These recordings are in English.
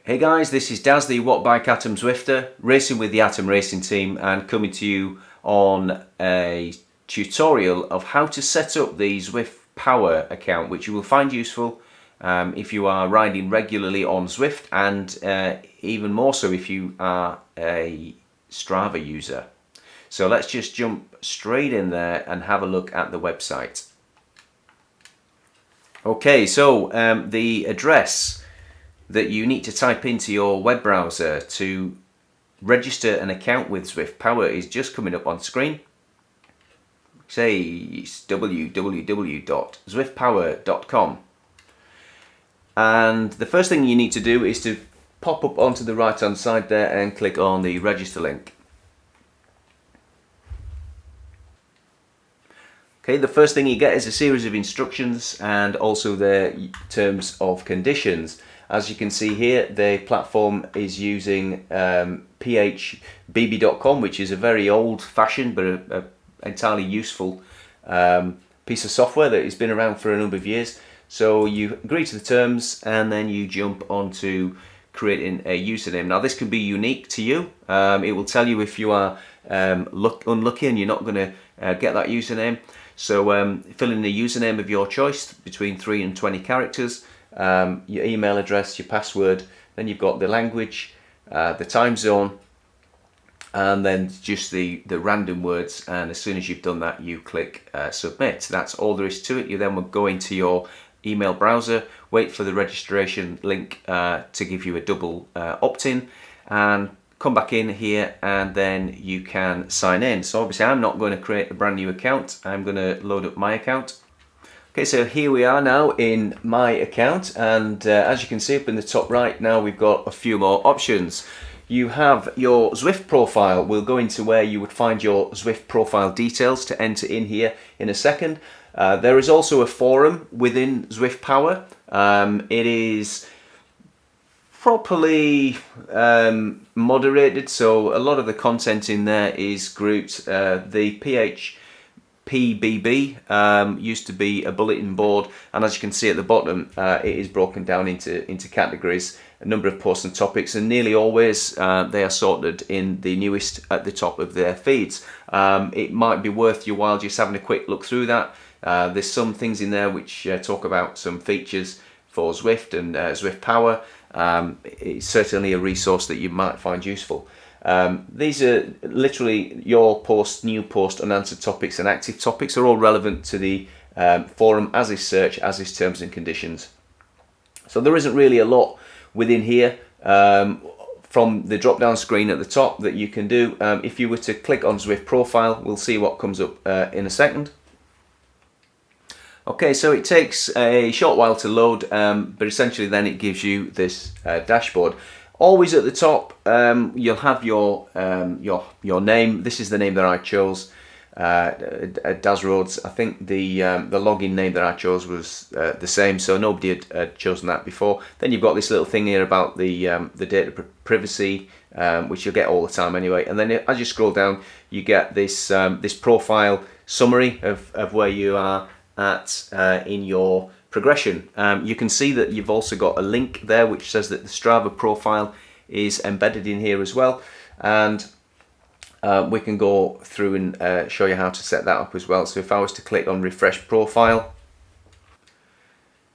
Hey guys, this is Daz, the Wattbike Atom Zwifter, racing with the Atom Racing team and coming to you on a tutorial of how to set up the Zwift Power account, which you will find useful if you are riding regularly on Zwift, and even more so if you are a Strava user. So let's just jump straight in there and have a look at the website. Okay, so the address that you need to type into your web browser to register an account with Zwift Power is just coming up on screen. Say it's www.zwiftpower.com, and the first thing you need to do is to pop up onto the right hand side there and click on the register link. Okay, the first thing you get is a series of instructions and also their terms of conditions. As you can see here, the platform is using phbb.com, which is a very old-fashioned but a entirely useful piece of software that has been around for a number of years. So you agree to the terms and then you jump onto creating a username. Now this can be unique to you. It will tell you if you are unlucky and you're not going to get that username. So fill in the username of your choice between 3 and 20 characters. Your email address, your password, then you've got the language, the time zone, and then just the random words, and as soon as you've done that you click submit. That's all there is to it. You then will go into your email browser, wait for the registration link to give you a double opt-in, and come back in here and then you can sign in. So obviously I'm not going to create a brand new account, I'm going to load up my account. Okay, so here we are now in my account, and as you can see up in the top right now we've got a few more options. You have your Zwift profile. We'll go into where you would find your Zwift profile details to enter in here in a second. There is also a forum within Zwift Power. It is properly moderated, so a lot of the content in there is grouped. The PBB used to be a bulletin board, and as you can see at the bottom it is broken down into categories, a number of posts and topics, and nearly always they are sorted in the newest at the top of their feeds. It might be worth your while just having a quick look through that. There's some things in there which talk about some features for Zwift and Zwift Power. It's certainly a resource that you might find useful. These are literally your post, new post, unanswered topics and active topics are all relevant to the forum, as is search, as is terms and conditions. So there isn't really a lot within here from the drop down screen at the top that you can do. If you were to click on Zwift Profile, we'll see what comes up in a second. Okay, so it takes a short while to load, but essentially then it gives you this dashboard. Always at the top, you'll have your name. This is the name that I chose, Daz Rhodes. I think the login name that I chose was the same, so nobody had chosen that before. Then you've got this little thing here about the data privacy, which you'll get all the time anyway. And then as you scroll down, you get this this profile summary of where you are at in your progression. You can see that you've also got a link there which says that the Strava profile is embedded in here as well, and we can go through and show you how to set that up as well. So if I was to click on refresh profile,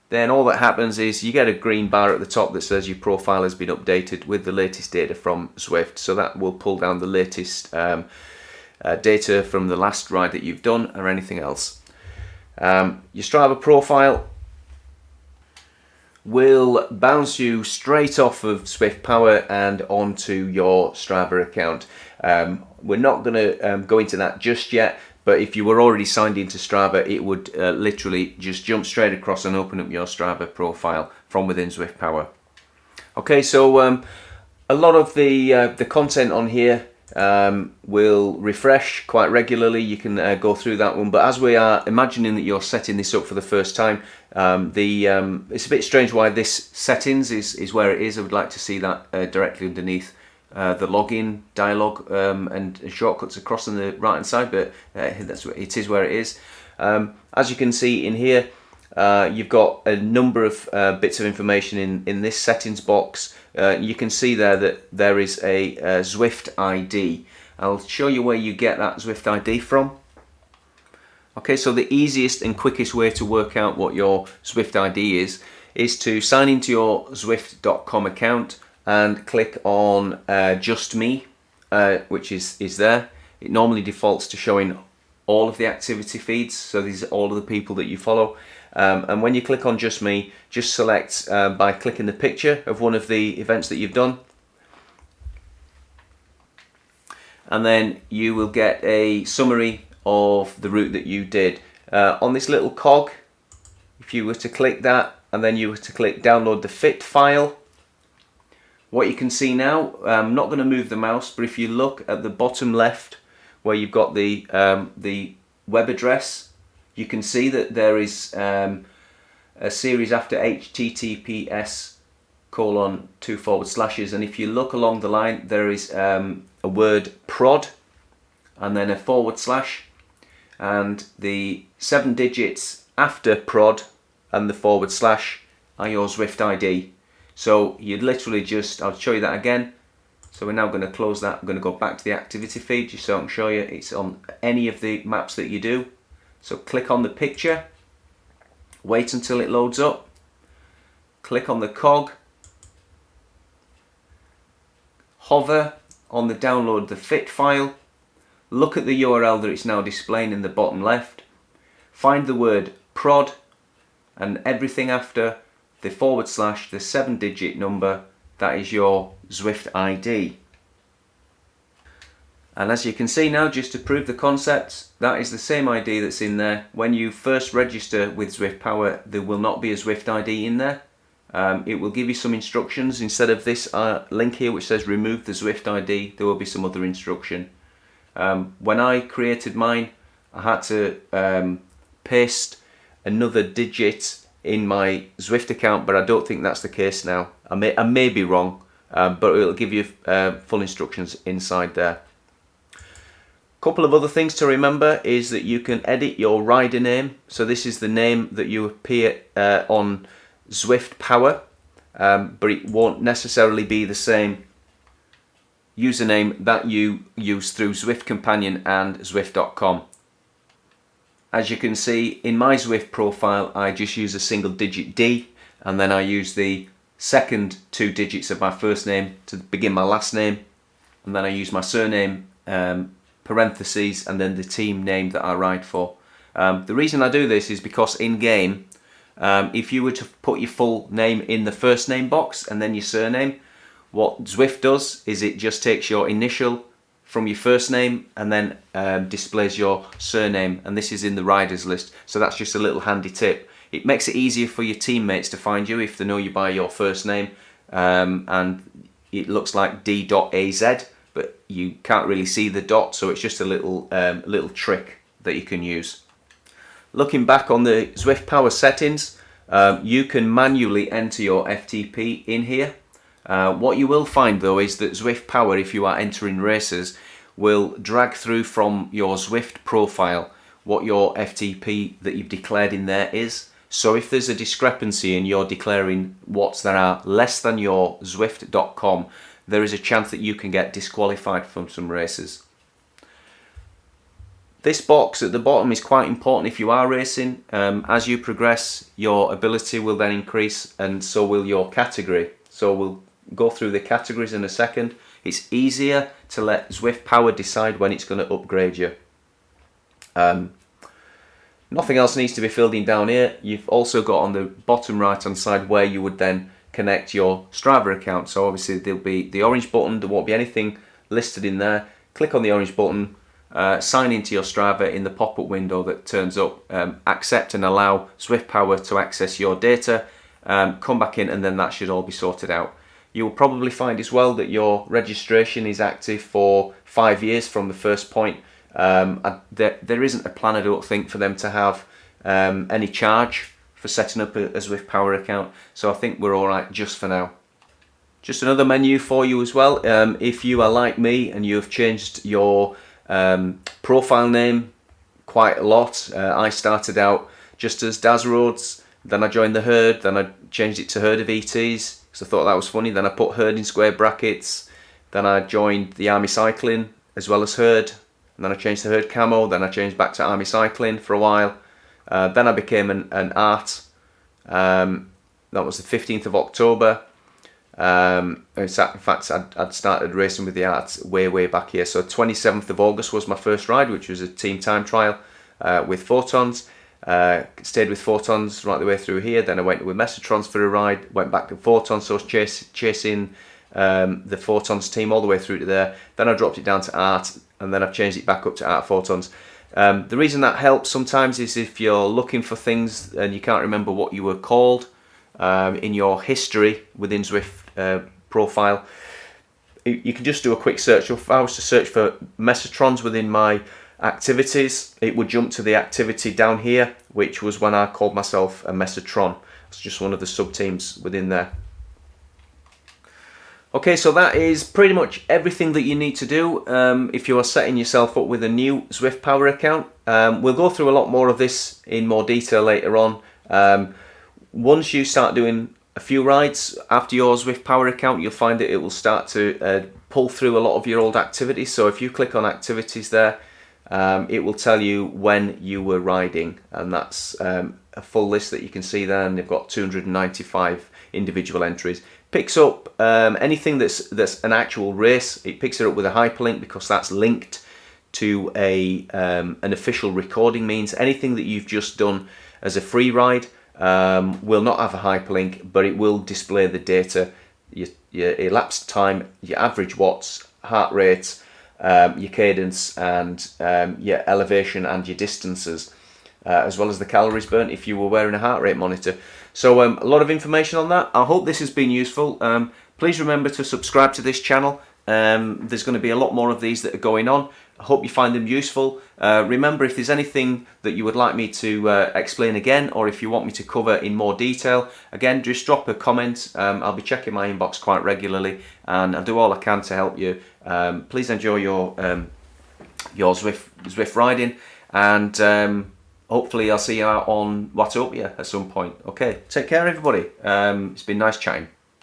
then all that happens is you get a green bar at the top that says your profile has been updated with the latest data from Zwift. So that will pull down the latest data from the last ride that you've done or anything else. Your Strava profile will bounce you straight off of Zwift Power and onto your Strava account. We're not going to go into that just yet, but if you were already signed into Strava, it would literally just jump straight across and open up your Strava profile from within Zwift Power. Okay, so a lot of the content on here will refresh quite regularly. You can go through that one, but as we are imagining that you're setting this up for the first time, it's a bit strange why this settings is where it is. I would like to see that directly underneath the login dialog and shortcuts across on the right hand side, but it is where it is. As you can see in here, You've got a number of bits of information in this settings box. You can see there that there is a Zwift ID. I'll show you where you get that Zwift ID from. Okay, so the easiest and quickest way to work out what your Zwift ID is to sign into your Zwift.com account and click on Just Me, which is there. It normally defaults to showing all of the activity feeds, so these are all of the people that you follow. And when you click on Just Me, just select by clicking the picture of one of the events that you've done. And then you will get a summary of the route that you did. On this little cog, if you were to click that and then you were to click download the fit file, what you can see now, I'm not going to move the mouse, but if you look at the bottom left where you've got the web address, you can see that there is a series after https://, and if you look along the line, there is a word prod and then a /, and the 7 digits after prod and the / are your Zwift ID. So you'd literally just, I'll show you that again. So we're now going to close that. I'm going to go back to the activity feed just so I can show you. It's on any of the maps that you do. So click on the picture, wait until it loads up, click on the cog, hover on the download the fit file, look at the URL that it's now displaying in the bottom left, find the word prod, and everything after the /, the 7-digit number, that is your Zwift ID. And as you can see now, just to prove the concept, that is the same ID that's in there. When you first register with Zwift Power, there will not be a Zwift ID in there. It will give you some instructions. Instead of this link here which says remove the Zwift ID, there will be some other instruction. When I created mine, I had to paste another digit in my Zwift account, but I don't think that's the case now. I may be wrong, but it'll give you full instructions inside there. Couple of other things to remember is that you can edit your rider name. So this is the name that you appear on Zwift Power, but it won't necessarily be the same username that you use through Zwift Companion and Zwift.com. As you can see in my Zwift profile, I just use a single digit D, and then I use the second 2 digits of my first name to begin my last name, and then I use my surname, parentheses, and then the team name that I ride for. The reason I do this is because in game, if you were to put your full name in the first name box and then your surname, what Zwift does is it just takes your initial from your first name and then displays your surname, and this is in the riders list. So that's just a little handy tip. It makes it easier for your teammates to find you if they know you by your first name, and it looks like D.AZ, but you can't really see the dot, so it's just a little trick that you can use. Looking back on the Zwift Power settings, you can manually enter your FTP in here. What you will find though is that Zwift Power, if you are entering races, will drag through from your Zwift profile what your FTP that you've declared in there is. So if there's a discrepancy and you're declaring watts that are less than your Zwift.com, there is a chance that you can get disqualified from some races. This box at the bottom is quite important if you are racing. As you progress, your ability will then increase, and so will your category. So we'll go through the categories in a second. It's easier to let Zwift Power decide when it's going to upgrade you. Nothing else needs to be filled in down here. You've also got on the bottom right hand side where you would then connect your Strava account. So obviously there'll be the orange button, there won't be anything listed in there. Click on the orange button, sign into your Strava in the pop-up window that turns up, accept and allow Zwift Power to access your data, come back in, and then that should all be sorted out. You will probably find as well that your registration is active for 5 years from the first point. There isn't a plan, I don't think, for them to have any charge for setting up a Zwift Power account, so I think we're alright just for now. Just another menu for you as well. If you are like me and you have changed your profile name quite a lot, I started out just as Daz Roads, Then I joined the herd. Then I changed it to herd of ETs because I thought that was funny. Then I put herd in square brackets. Then I joined the army cycling as well as herd. And then I changed to herd camo. Then I changed back to army cycling for a while. Then I became an art. That was the 15th of October. In fact, I'd started racing with the arts way back here. So 27th of August was my first ride, which was a team time trial with Photons. Stayed with Photons right the way through here. Then I went with Messatrons for a ride. Went back to Photons, so I was chasing the Photons team all the way through to there. Then I dropped it down to art, and then I've changed it back up to art Photons. The reason that helps sometimes is if you're looking for things and you can't remember what you were called in your history within Zwift Profile, you can just do a quick search. If I was to search for Messatrons within my activities, it would jump to the activity down here, which was when I called myself a Messatron. It's just one of the sub teams within there. Okay, so that is pretty much everything that you need to do if you are setting yourself up with a new Zwift Power account. We'll go through a lot more of this in more detail later on. Once you start doing a few rides after your Zwift Power account, you'll find that it will start to pull through a lot of your old activities. So if you click on activities there, it will tell you when you were riding, and that's a full list that you can see there, and they've got 295 individual entries. Picks up anything that's an actual race. It picks it up with a hyperlink because that's linked to an official recording means. Anything that you've just done as a free ride will not have a hyperlink, but it will display the data, your elapsed time, your average watts, heart rate, your cadence, and your elevation and your distances, as well as the calories burnt if you were wearing a heart rate monitor. So a lot of information on that. I hope this has been useful. Please remember to subscribe to this channel. There's going to be a lot more of these that are going on. I hope you find them useful. Remember, if there's anything that you would like me to explain again, or if you want me to cover in more detail, again, just drop a comment. I'll be checking my inbox quite regularly, and I'll do all I can to help you. Please enjoy your Zwift riding, and hopefully I'll see you out on Watopia at some point. Okay, take care everybody. It's been nice chatting.